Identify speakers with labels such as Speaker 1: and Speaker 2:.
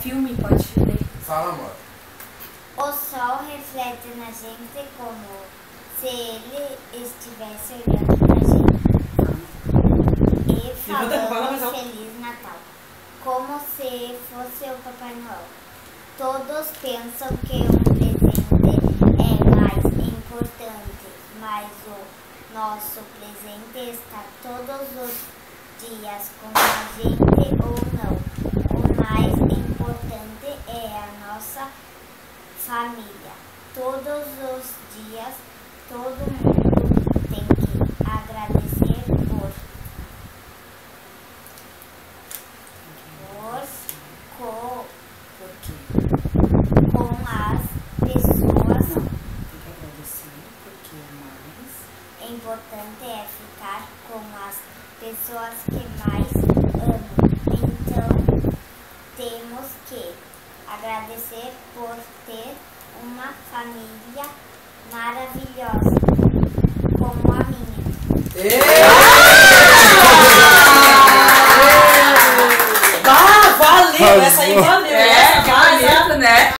Speaker 1: filme, pode ler.
Speaker 2: Fala, amor.
Speaker 3: O sol reflete na gente como se ele estivesse olhando pra gente e falando Feliz Natal, como se fosse o Papai Noel. Todos pensam que um presente é mais importante, mas o nosso presente está todos os dias com a gente ou não. O mais importante é a nossa família. Todos os dias, todo mundo tem que agradecer com as pessoas.
Speaker 1: Tem que agradecer porque é mais
Speaker 3: importante é ficar com as pessoas que mais amam. Então, temos que agradecer por ter uma família maravilhosa como a minha.